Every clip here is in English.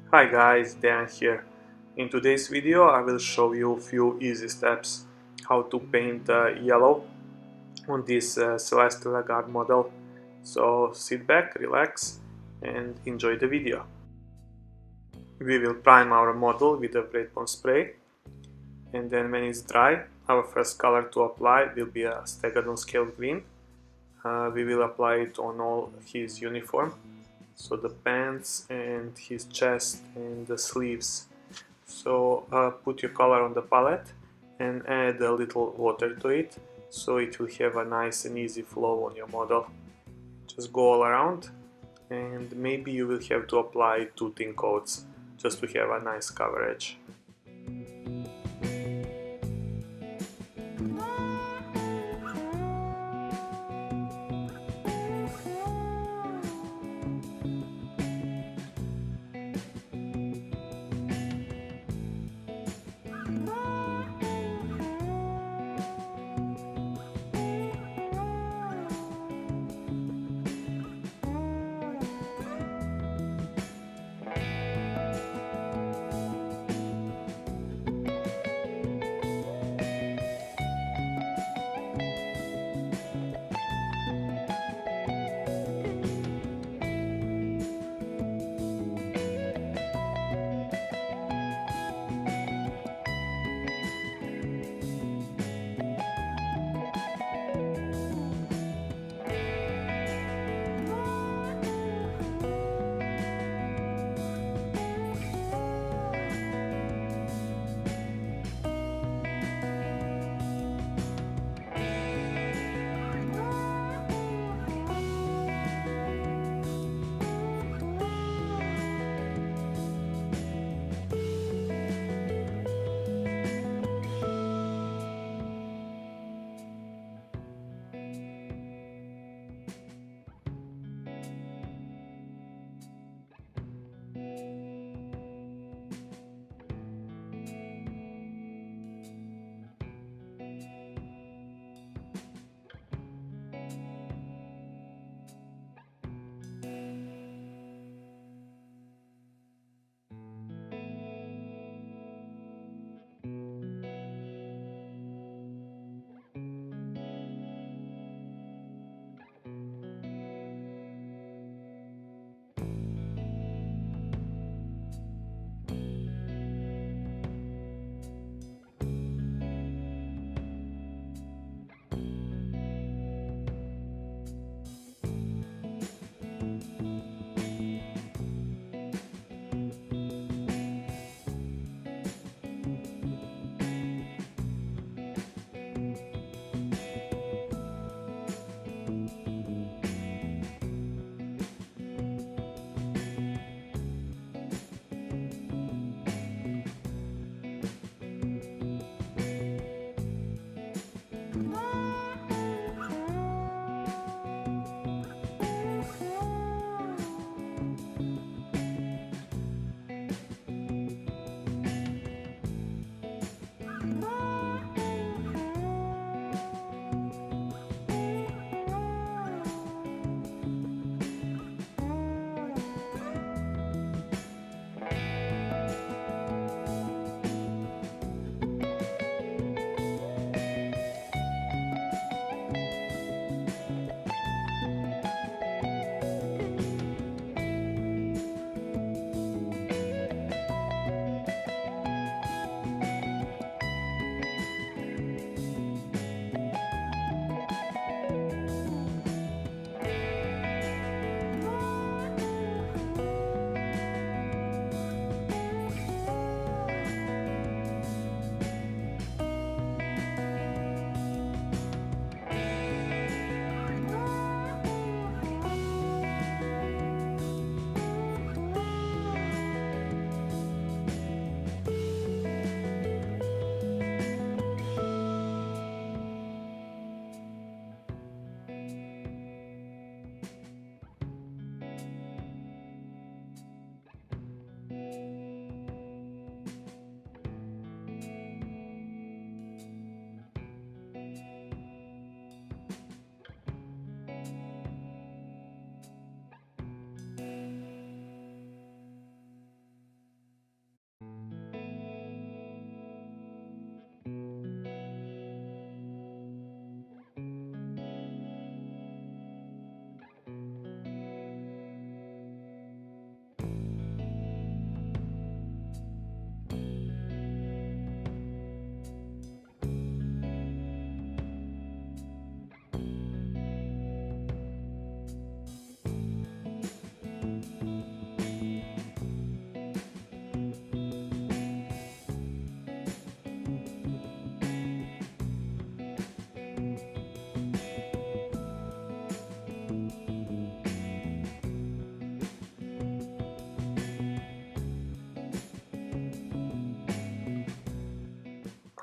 Hi guys, Dan here. In today's video I will show you a few easy steps how to paint yellow on this Celestial Guard model. So sit back, relax and enjoy the video. We will prime our model with a Wraithbone Spray, and then when it's dry our first color to apply will be a Stegadon Scale Green. We will apply it on all his uniform, so the pants and his chest and the sleeves. So put your color on the palette and add a little water to it, so it will have a nice and easy flow on your model. Just go all around, and maybe you will have to apply 2 thin coats just to have a nice coverage.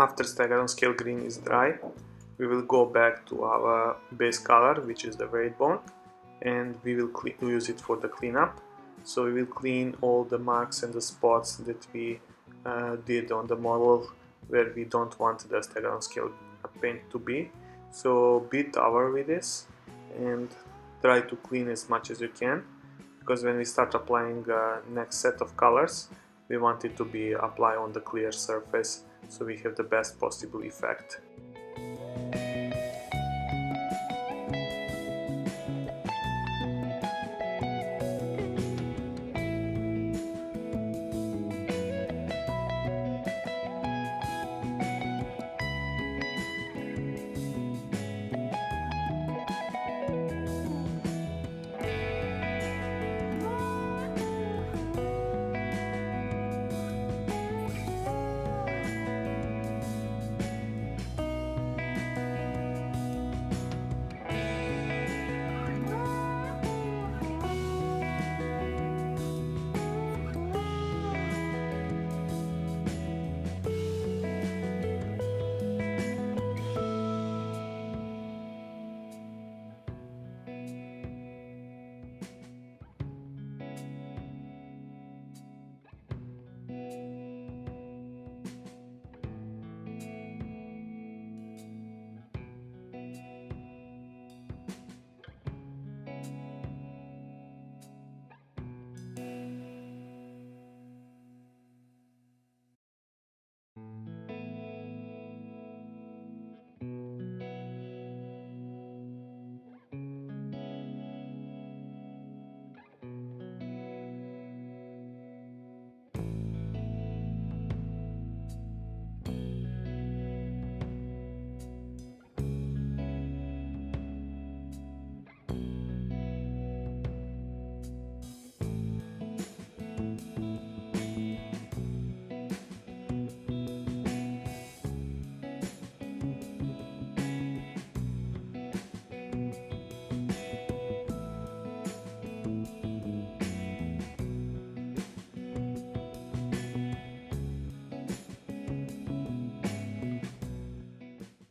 After Stegadon scale green is dry, we will go back to our base color, which is the Wraithbone, and we will use it for the cleanup. So we will clean all the marks and the spots that we did on the model where we don't want the Stegadon scale paint to be. So be thorough with this and try to clean as much as you can, because when we start applying next set of colors, we want it to be applied on the clear surface so we have the best possible effect.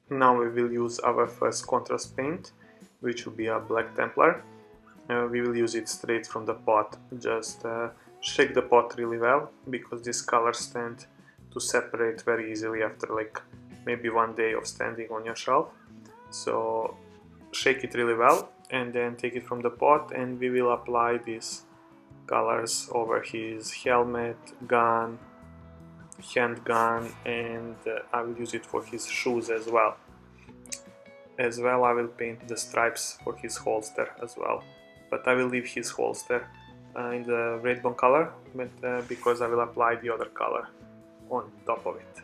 Now we will use our first contrast paint, which will be a black Templar. We will use it straight from the pot. Just shake the pot really well, because these colors tend to separate very easily after like maybe one day of standing on your shelf. So shake it really well and then take it from the pot, and we will apply these colors over his helmet, gun, handgun, and I will use it for his shoes as well. As well, I will paint the stripes for his holster as well, but I will leave his holster in the Wraithbone color, but, because I will apply the other color on top of it.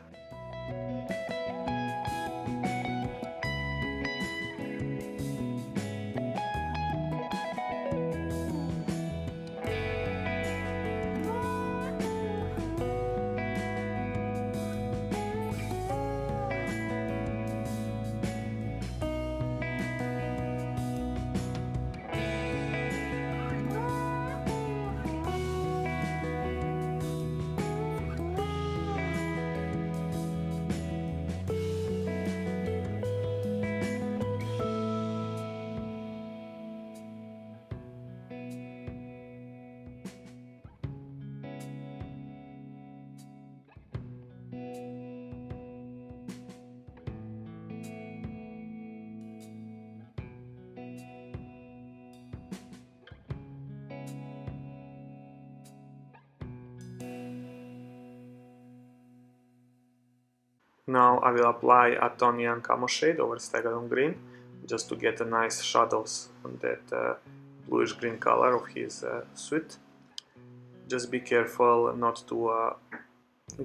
Now I will apply Athonian Camoshade over Stegadon Green, just to get a nice shadows on that bluish green color of his suit. Just be careful not to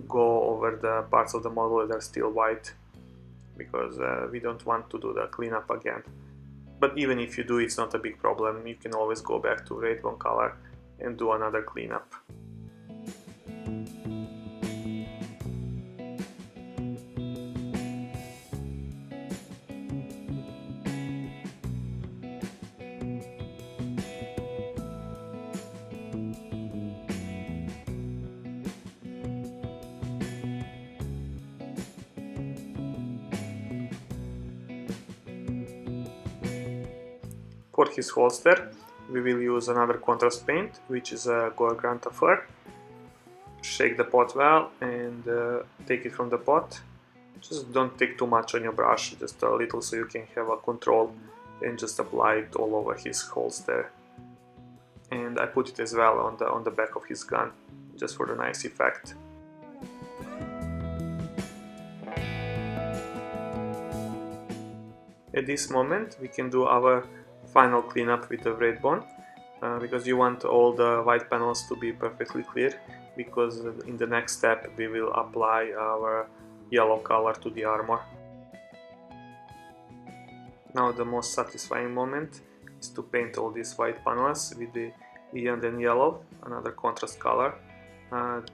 go over the parts of the model that are still white, because we don't want to do the cleanup again. But even if you do, it's not a big problem. You can always go back to Wraithbone color and do another cleanup. For his holster, we will use another contrast paint, which is a Gore-Grunta Fur. Shake the pot well and take it from the pot. Just don't take too much on your brush, just a little so you can have a control, and just apply it all over his holster. And I put it as well on the back of his gun, just for the nice effect. At this moment we can do our final cleanup with the Wraithbone, because you want all the white panels to be perfectly clear, because in the next step we will apply our yellow color to the armor. Now the most satisfying moment is to paint all these white panels with the Yriel Yellow, another contrast color.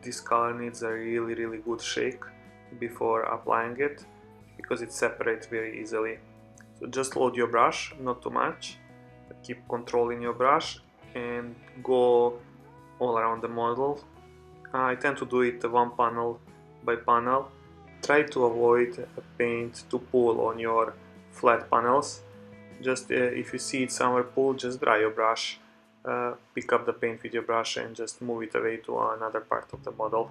This color needs a really good shake before applying it, because it separates very easily. So just load your brush, not too much, keep controlling your brush and go all around the model. I tend to do it one panel by panel. Try to avoid paint to pool on your flat panels. Just if you see it somewhere pool, just dry your brush, pick up the paint with your brush and just move it away to another part of the model.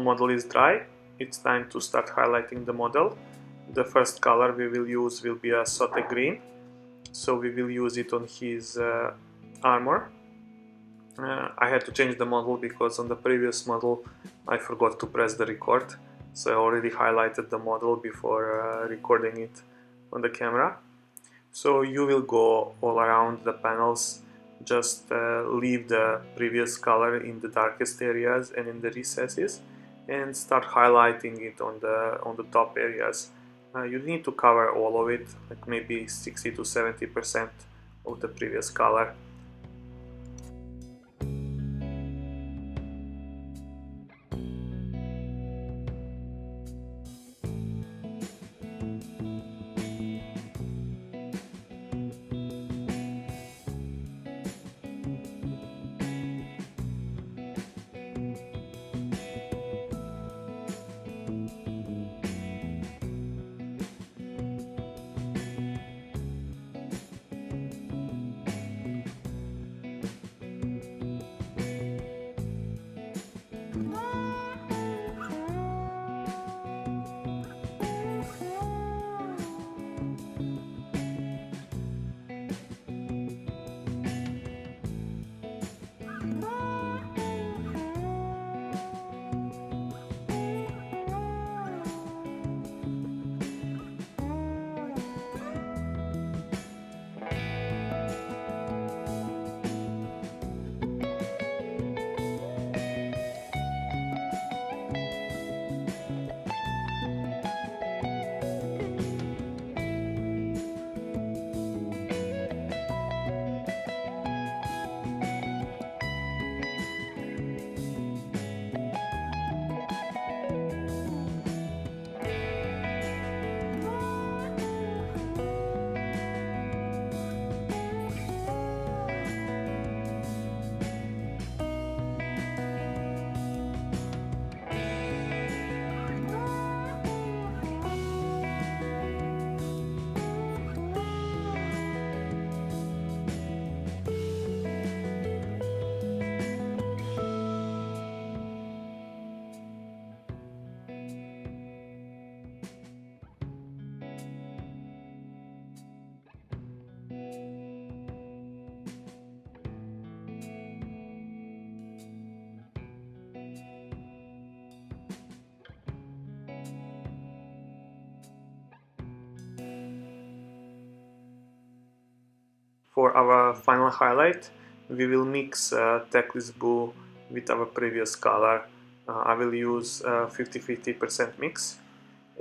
Model is dry, it's time to start highlighting the model. The first color we will use will be a Sotek Green, so we will use it on his armor. I had to change the model because on the previous model I forgot to press the record, so I already highlighted the model before recording it on the camera. So you will go all around the panels, just leave the previous color in the darkest areas and in the recesses, and start highlighting it on the top areas. You need to cover all of it, like maybe 60 to 70% of the previous color. For our final highlight, we will mix Teclis Blue with our previous color. I will use 50-50% mix,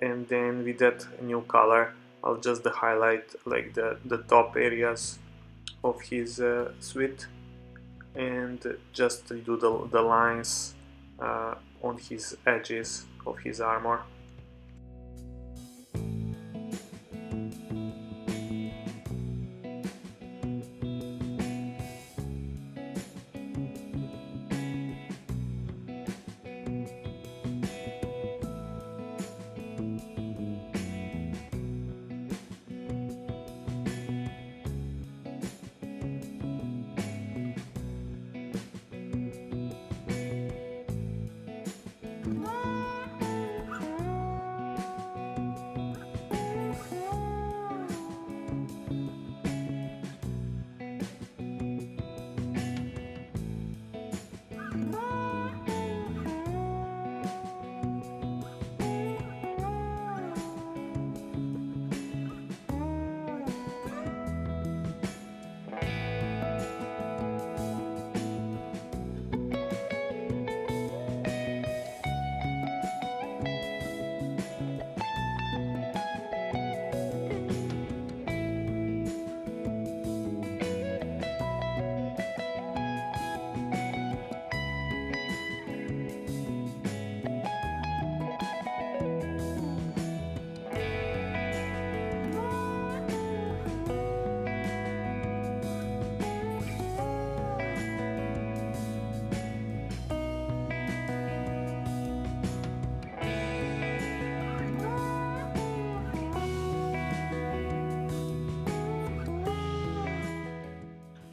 and then with that new color I'll just highlight like the top areas of his suit, and just do the lines on his edges of his armor.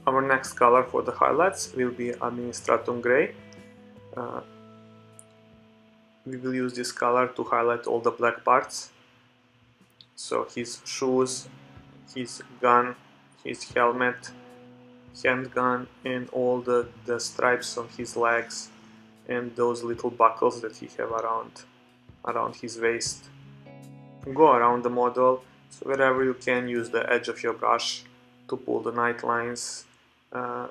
Our next color for the highlights will be Administratum Grey. We will use this color to highlight all the black parts. So his shoes, his gun, his helmet, handgun, and all the stripes on his legs, and those little buckles that he have around his waist. Go around the model, so wherever you can, use the edge of your brush to pull the night lines,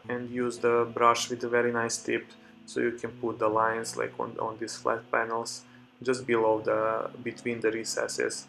and use the brush with a very nice tip, so you can put the lines like on these flat panels just below between the recesses.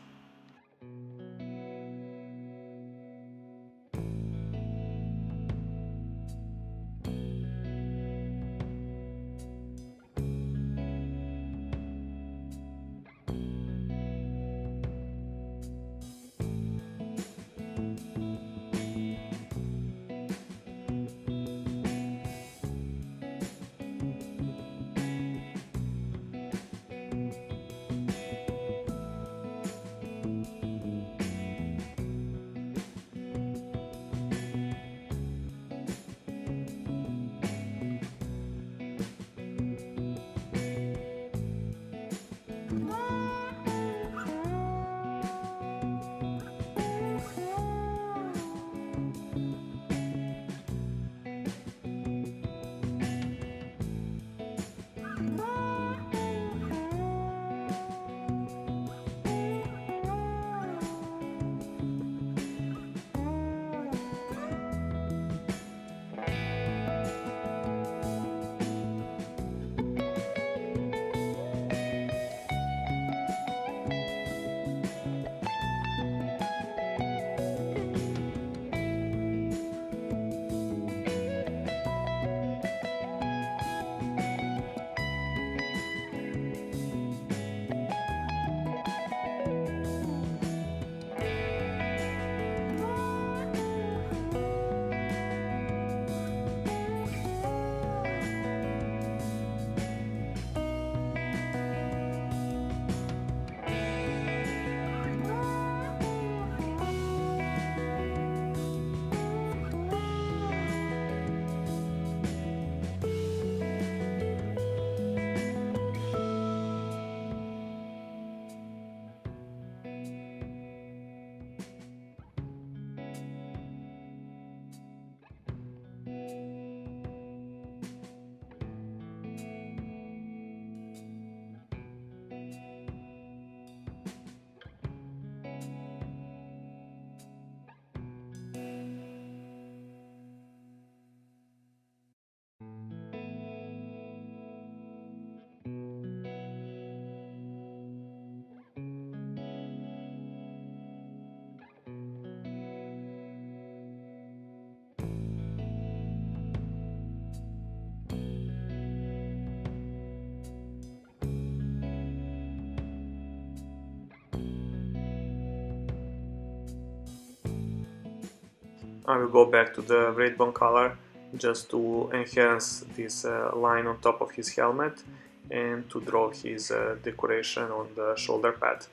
I will go back to the Wraithbone color just to enhance this line on top of his helmet and to draw his decoration on the shoulder pad.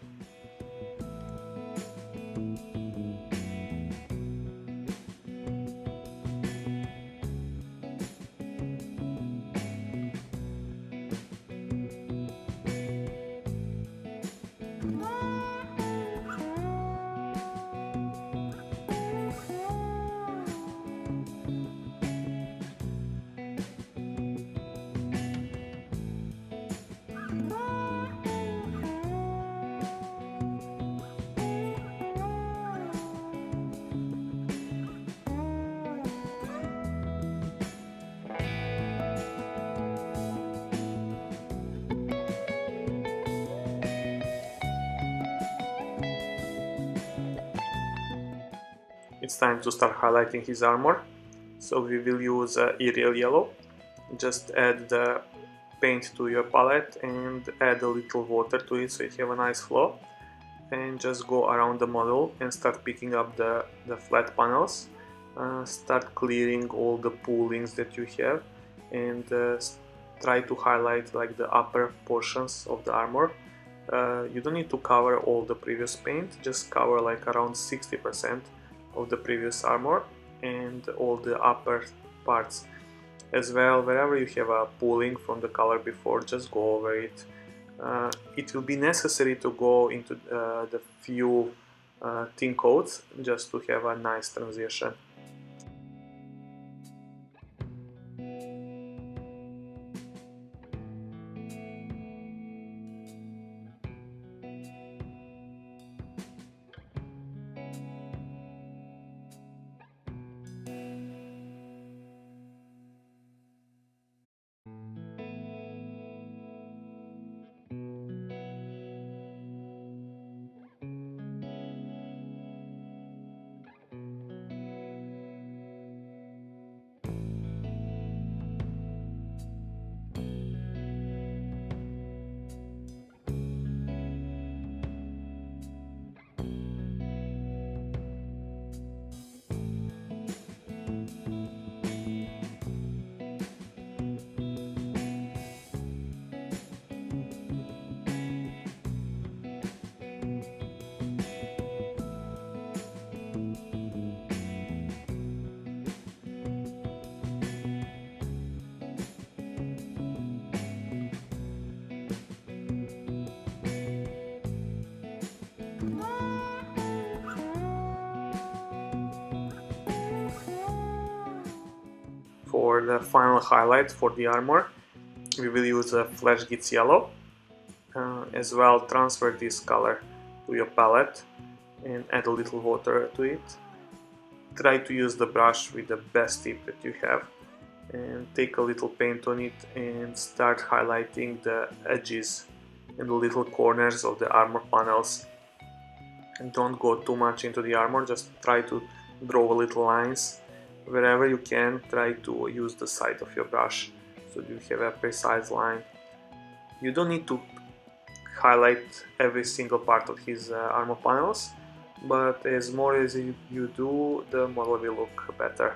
It's time to start highlighting his armor, so we will use Yriel Yellow. Just add the paint to your palette and add a little water to it so you have a nice flow, and just go around the model and start picking up the flat panels. Start clearing all the poolings that you have and try to highlight like the upper portions of the armor. You don't need to cover all the previous paint, just cover like around 60% of the previous armor and all the upper parts. As well, wherever you have a pooling from the color before, just go over it. It will be necessary to go into the few thin coats just to have a nice transition. For the final highlight for the armor, we will use a Flash Gitz Yellow. As well, transfer this color to your palette and add a little water to it. Try to use the brush with the best tip that you have and take a little paint on it and start highlighting the edges and the little corners of the armor panels. And don't go too much into the armor, just try to draw little lines. Wherever you can, try to use the side of your brush so you have a precise line. You don't need to highlight every single part of his armor panels, but as more as you do, the model will look better.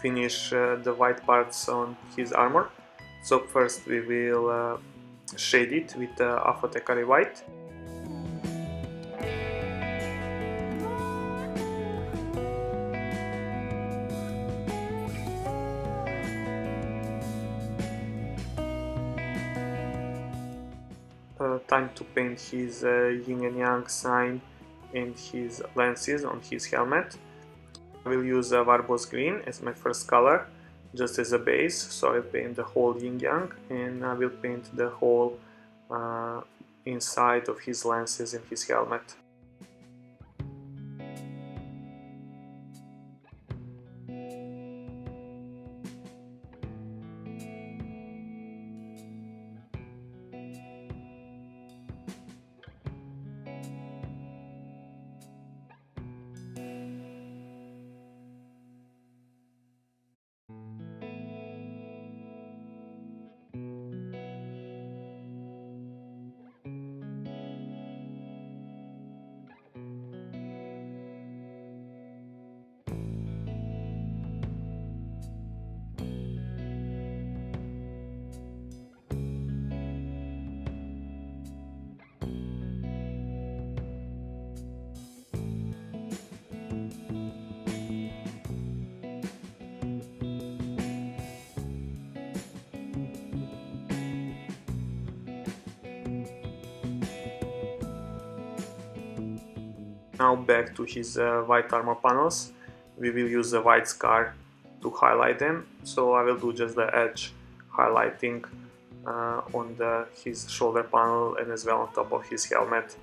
finish the white parts on his armor. So first we will shade it with Apothecary white. Time to paint his yin and yang sign and his lances on his helmet. I will use Warboss Green as my first color, just as a base, so I'll paint the whole yin yang, and I will paint the whole inside of his lances and his helmet. Now back to his white armor panels. We will use the white scar to highlight them, so I will do just the edge highlighting on his shoulder panel and as well on top of his helmet.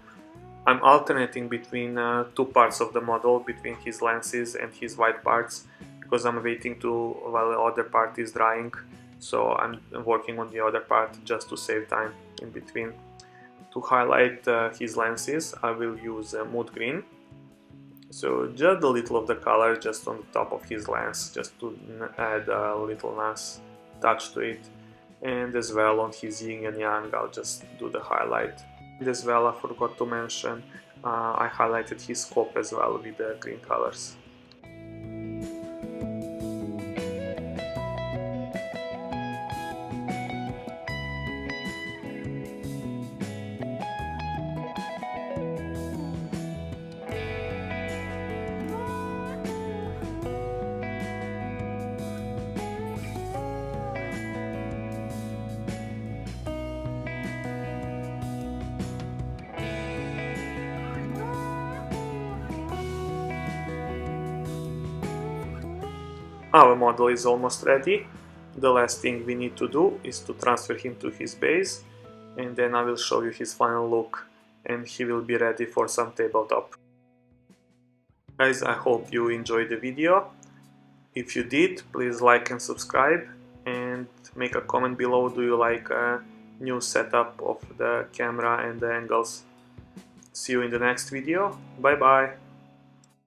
I'm alternating between two parts of the model, between his lances and his white parts, because I'm waiting while the other part is drying, so I'm working on the other part just to save time in between. To highlight his lances, I will use Moot Green. So just a little of the color just on the top of his lance, just to add a little nice touch to it. And as well on his yin and yang, I'll just do the highlight. And as well, I forgot to mention, I highlighted his scope as well with the green colors. Our model is almost ready. The last thing we need to do is to transfer him to his base, and then I will show you his final look and he will be ready for some tabletop. Guys, I hope you enjoyed the video. If you did, please like and subscribe, and make a comment below. Do you like a new setup of the camera and the angles? See you in the next video. Bye bye.